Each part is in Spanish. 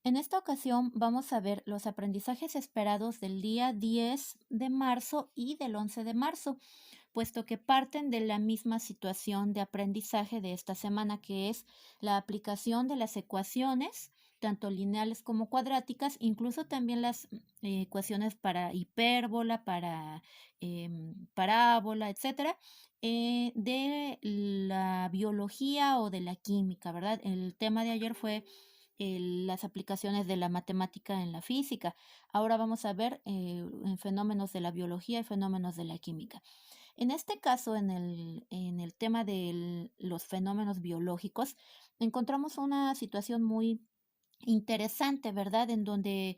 En esta ocasión vamos a ver los aprendizajes esperados del día 10 de marzo y del 11 de marzo, puesto que parten de la misma situación de aprendizaje de esta semana, que es la aplicación de las ecuaciones, tanto lineales como cuadráticas, incluso también las ecuaciones para hipérbola, para parábola, etcétera, de la biología o de la química, ¿verdad? El tema de ayer fue las aplicaciones de la matemática en la física. Ahora vamos a ver en fenómenos de la biología y fenómenos de la química. En este caso, en el tema de los fenómenos biológicos, encontramos una situación muy interesante, ¿verdad? En donde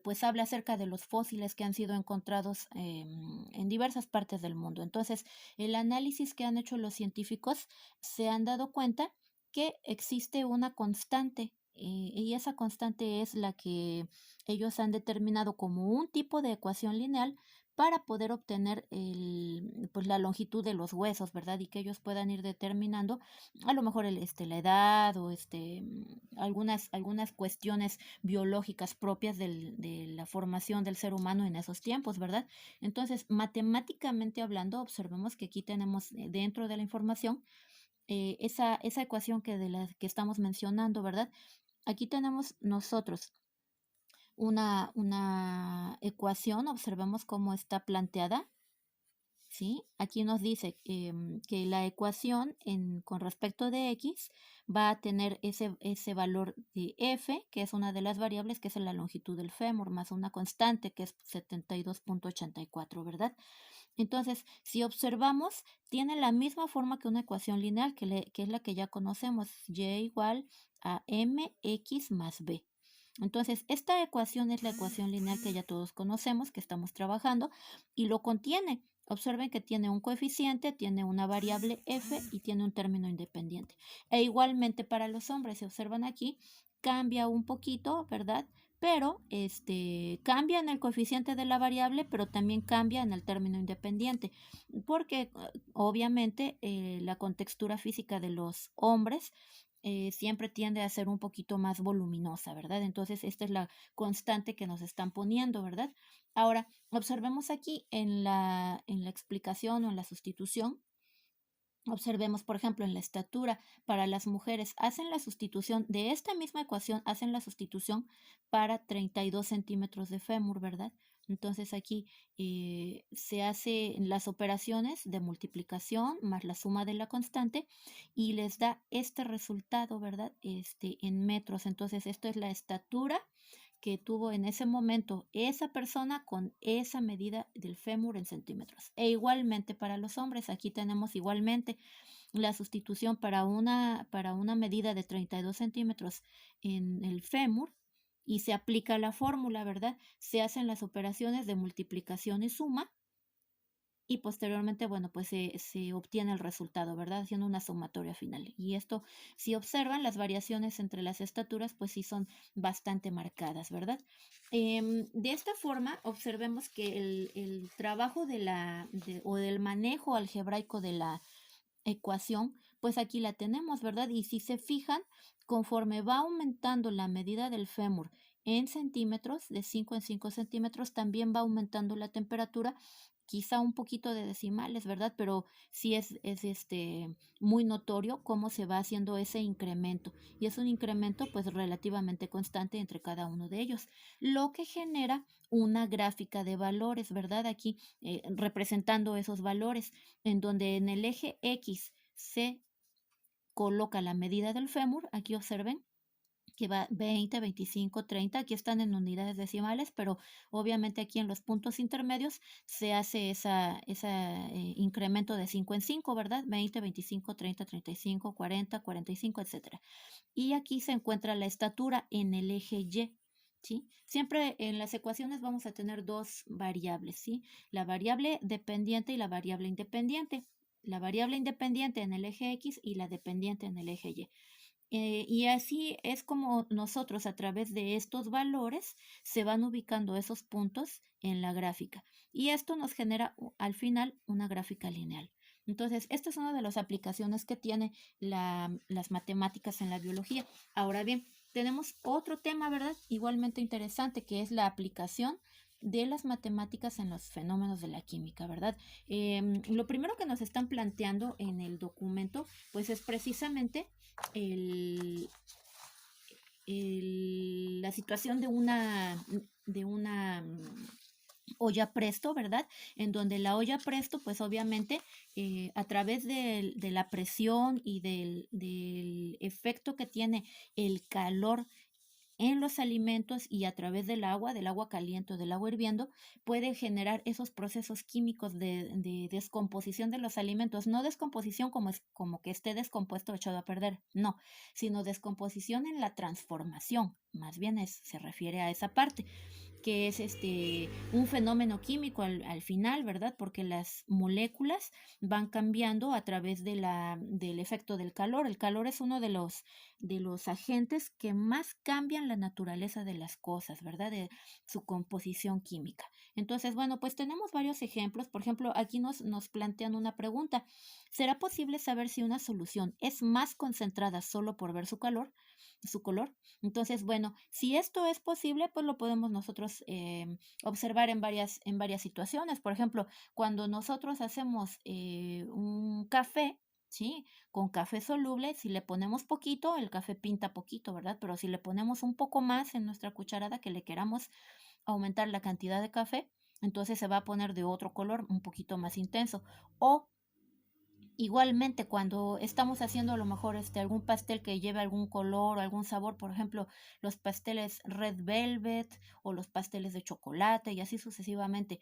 pues habla acerca de los fósiles que han sido encontrados en diversas partes del mundo. Entonces, el análisis que han hecho los científicos se han dado cuenta que existe una constante y esa constante es la que ellos han determinado como un tipo de ecuación lineal para poder obtener pues la longitud de los huesos, ¿verdad? Y que ellos puedan ir determinando a lo mejor la edad o algunas cuestiones biológicas propias de la formación del ser humano en esos tiempos, ¿verdad? Entonces, matemáticamente hablando, observemos que aquí tenemos dentro de la información esa ecuación de la que estamos mencionando, ¿verdad? Aquí tenemos nosotros una ecuación, observemos cómo está planteada. ¿Sí? Aquí nos dice que la ecuación con respecto de x va a tener ese valor de f, que es una de las variables, que es la longitud del fémur, más una constante, que es 72,84, ¿verdad? Entonces, si observamos, tiene la misma forma que una ecuación lineal, que es la que ya conocemos, y igual a mx más b. Entonces, esta ecuación es la ecuación lineal que ya todos conocemos, que estamos trabajando, y lo contiene. Observen que tiene un coeficiente, tiene una variable f y tiene un término independiente. E igualmente para los hombres, se observan aquí, cambia un poquito, ¿verdad? Pero cambia en el coeficiente de la variable, pero también cambia en el término independiente, porque obviamente la contextura física de los hombres siempre tiende a ser un poquito más voluminosa, ¿verdad? Entonces, esta es la constante que nos están poniendo, ¿verdad? Ahora, observemos aquí en la explicación o en la sustitución. Observemos, por ejemplo, en la estatura para las mujeres, hacen la sustitución de esta misma ecuación, hacen la sustitución para 32 centímetros de fémur, ¿verdad? Entonces aquí se hacen las operaciones de multiplicación más la suma de la constante y les da este resultado, ¿verdad? En metros. Entonces esto es la estatura que tuvo en ese momento esa persona con esa medida del fémur en centímetros. E igualmente para los hombres, aquí tenemos igualmente la sustitución para una medida de 32 centímetros en el fémur y se aplica la fórmula, ¿verdad? Se hacen las operaciones de multiplicación y suma y posteriormente, bueno, pues se obtiene el resultado, ¿verdad? Haciendo una sumatoria final. Y esto, si observan, las variaciones entre las estaturas, pues sí son bastante marcadas, ¿verdad? De esta forma, observemos que el trabajo o del manejo algebraico de la ecuación, pues aquí la tenemos, ¿verdad? Y si se fijan, conforme va aumentando la medida del fémur en centímetros, de 5 en 5 centímetros, también va aumentando la temperatura, quizá un poquito de decimales, ¿verdad? Pero sí es muy notorio cómo se va haciendo ese incremento. Y es un incremento pues relativamente constante entre cada uno de ellos, lo que genera una gráfica de valores, ¿verdad? Aquí representando esos valores en donde en el eje X se coloca la medida del fémur, aquí observen que va 20, 25, 30, aquí están en unidades decimales, pero obviamente aquí en los puntos intermedios se hace ese incremento de 5 en 5, ¿verdad? 20, 25, 30, 35, 40, 45, etcétera. Y aquí se encuentra la estatura en el eje Y. ¿Sí? Siempre en las ecuaciones vamos a tener dos variables, ¿sí? La variable dependiente y la variable independiente. La variable independiente en el eje X y la dependiente en el eje Y. Y así es como nosotros a través de estos valores se van ubicando esos puntos en la gráfica. Y esto nos genera al final una gráfica lineal. Entonces, esta es una de las aplicaciones que tiene las matemáticas en la biología. Ahora bien, tenemos otro tema, ¿verdad? Igualmente interesante, que es la aplicación de las matemáticas en los fenómenos de la química, ¿verdad? Lo primero que nos están planteando en el documento, pues es precisamente el, la situación de una olla presto, ¿verdad? En donde la olla presto, pues obviamente a través de la presión y del efecto que tiene el calor en los alimentos y a través del agua caliente o del agua hirviendo, puede generar esos procesos químicos de descomposición de los alimentos. No descomposición como que esté descompuesto o echado a perder, no, sino descomposición en la transformación. Más bien se refiere a esa parte que es un fenómeno químico al final, ¿verdad? Porque las moléculas van cambiando a través del efecto del calor. El calor es uno de los agentes que más cambian la naturaleza de las cosas, ¿verdad? De su composición química. Entonces, bueno, pues tenemos varios ejemplos. Por ejemplo, aquí nos plantean una pregunta. ¿Será posible saber si una solución es más concentrada solo por ver su color? Entonces, bueno, si esto es posible, pues lo podemos nosotros observar en varias situaciones. Por ejemplo, cuando nosotros hacemos un café, ¿sí? Con café soluble, si le ponemos poquito, el café pinta poquito, ¿verdad? Pero si le ponemos un poco más en nuestra cucharada que le queramos aumentar la cantidad de café, entonces se va a poner de otro color un poquito más intenso. O igualmente, cuando estamos haciendo a lo mejor algún pastel que lleve algún color o algún sabor, por ejemplo, los pasteles red velvet o los pasteles de chocolate y así sucesivamente,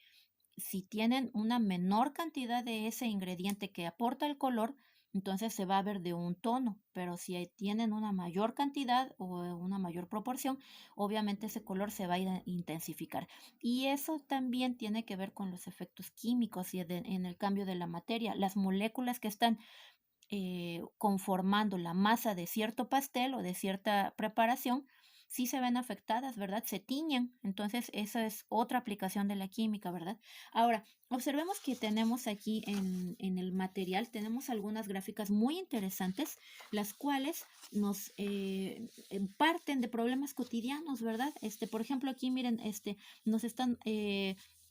si tienen una menor cantidad de ese ingrediente que aporta el color, entonces se va a ver de un tono, pero si tienen una mayor cantidad o una mayor proporción, obviamente ese color se va a ir a intensificar. Y eso también tiene que ver con los efectos químicos y en el cambio de la materia. Las moléculas que están conformando la masa de cierto pastel o de cierta preparación, sí se ven afectadas, ¿verdad? Se tiñen. Entonces, esa es otra aplicación de la química, ¿verdad? Ahora, observemos que tenemos aquí en el material, tenemos algunas gráficas muy interesantes, las cuales nos parten de problemas cotidianos, ¿verdad? Por ejemplo, aquí miren, nos están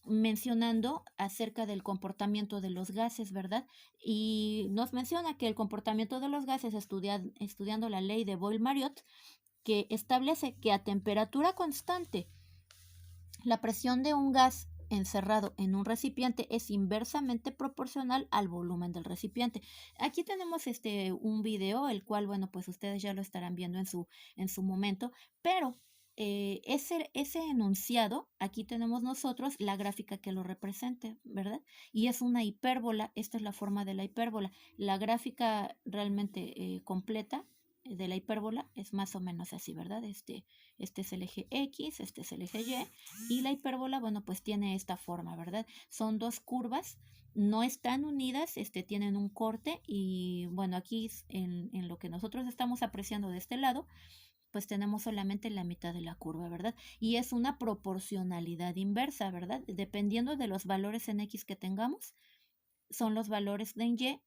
mencionando acerca del comportamiento de los gases, ¿verdad? Y nos menciona que el comportamiento de los gases, estudiando la ley de Boyle-Mariotte, que establece que a temperatura constante la presión de un gas encerrado en un recipiente es inversamente proporcional al volumen del recipiente. Aquí tenemos un video, el cual, bueno, pues ustedes ya lo estarán viendo en su momento, pero ese enunciado, aquí tenemos nosotros la gráfica que lo represente, ¿verdad? Y es una hipérbola, esta es la forma de la hipérbola. La gráfica realmente completa de la hipérbola es más o menos así, ¿verdad? Este es el eje X, este es el eje y la hipérbola, bueno, pues tiene esta forma, ¿verdad? Son dos curvas, no están unidas, tienen un corte y bueno, aquí en lo que nosotros estamos apreciando de este lado, pues tenemos solamente la mitad de la curva, ¿verdad? Y es una proporcionalidad inversa, ¿verdad? Dependiendo de los valores en X que tengamos, son los valores de en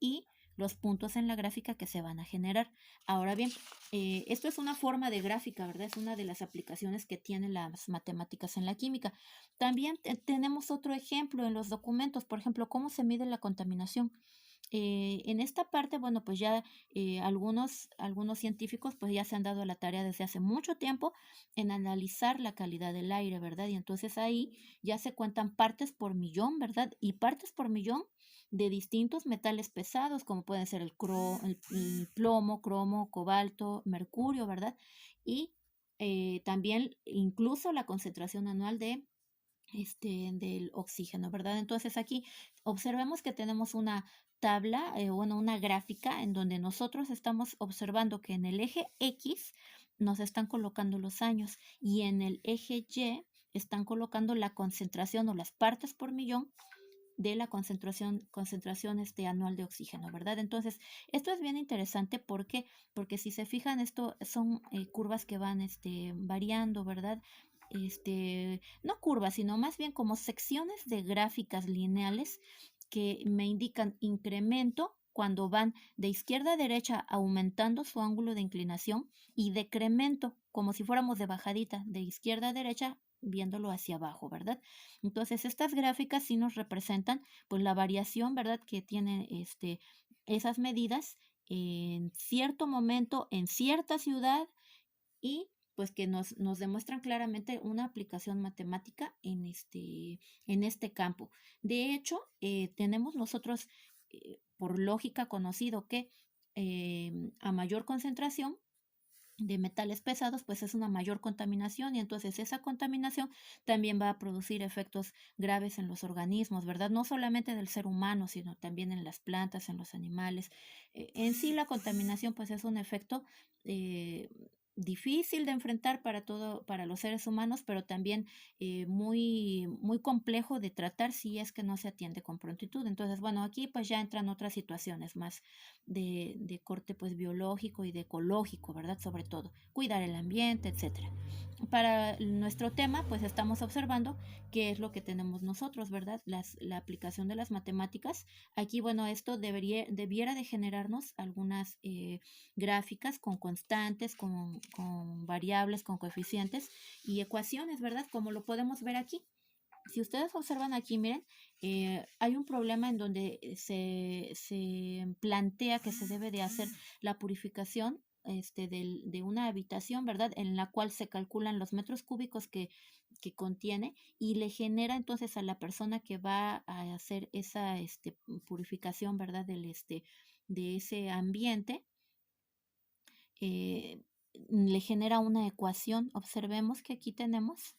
y los puntos en la gráfica que se van a generar. Ahora bien, esto es una forma de gráfica, ¿verdad? Es una de las aplicaciones que tienen las matemáticas en la química. También tenemos otro ejemplo en los documentos, por ejemplo, cómo se mide la contaminación. En esta parte, bueno, pues ya algunos científicos pues ya se han dado la tarea desde hace mucho tiempo en analizar la calidad del aire, ¿verdad? Y entonces ahí ya se cuentan partes por millón, ¿verdad? Y partes por millón de distintos metales pesados, como pueden ser el plomo, cromo, cobalto, mercurio, ¿verdad? Y también incluso la concentración anual del oxígeno, ¿verdad? Entonces aquí observemos que tenemos una tabla, bueno, una gráfica en donde nosotros estamos observando que en el eje X nos están colocando los años y en el eje Y están colocando la concentración o las partes por millón de la concentración anual de oxígeno, ¿verdad? Entonces, esto es bien interesante porque si se fijan, esto son curvas que van variando, ¿verdad? No curvas, sino más bien como secciones de gráficas lineales que me indican incremento cuando van de izquierda a derecha aumentando su ángulo de inclinación y decremento, como si fuéramos de bajadita, de izquierda a derecha viéndolo hacia abajo, ¿verdad? Entonces, estas gráficas sí nos representan pues la variación, ¿verdad? Que tienen esas medidas en cierto momento, en cierta ciudad y pues que nos demuestran claramente una aplicación matemática en este campo. De hecho, tenemos nosotros, por lógica, conocido que a mayor concentración de metales pesados, pues es una mayor contaminación y entonces esa contaminación también va a producir efectos graves en los organismos, ¿verdad? No solamente del ser humano, sino también en las plantas, en los animales. En sí la contaminación pues es un efecto eh, difícil de enfrentar para los seres humanos, pero también muy, muy complejo de tratar si es que no se atiende con prontitud. Entonces, bueno, aquí pues ya entran otras situaciones más de corte pues biológico y de ecológico, ¿verdad? Sobre todo, cuidar el ambiente, etcétera. Para nuestro tema, pues estamos observando qué es lo que tenemos nosotros, ¿verdad? La aplicación de las matemáticas. Aquí, bueno, esto debiera de generarnos algunas gráficas con constantes, con variables, con coeficientes y ecuaciones, ¿verdad? Como lo podemos ver aquí. Si ustedes observan aquí, miren, hay un problema en donde se plantea que se debe de hacer la purificación de una habitación, ¿verdad? En la cual se calculan los metros cúbicos que contiene y le genera entonces a la persona que va a hacer esa purificación, ¿verdad? De ese ambiente, eh, le genera una ecuación. Observemos que aquí tenemos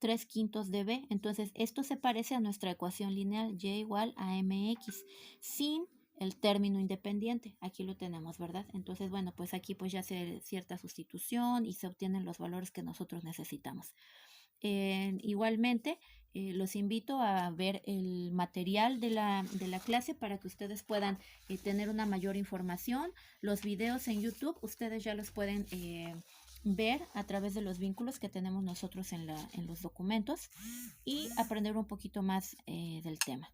3/5 de B. Entonces, esto se parece a nuestra ecuación lineal y igual a mx sin el término independiente. Aquí lo tenemos, ¿verdad? Entonces, bueno, pues aquí pues ya hace cierta sustitución y se obtienen los valores que nosotros necesitamos. Igualmente, los invito a ver el material de la clase para que ustedes puedan tener una mayor información. Los videos en YouTube, ustedes ya los pueden ver a través de los vínculos que tenemos nosotros en los documentos y aprender un poquito más del tema.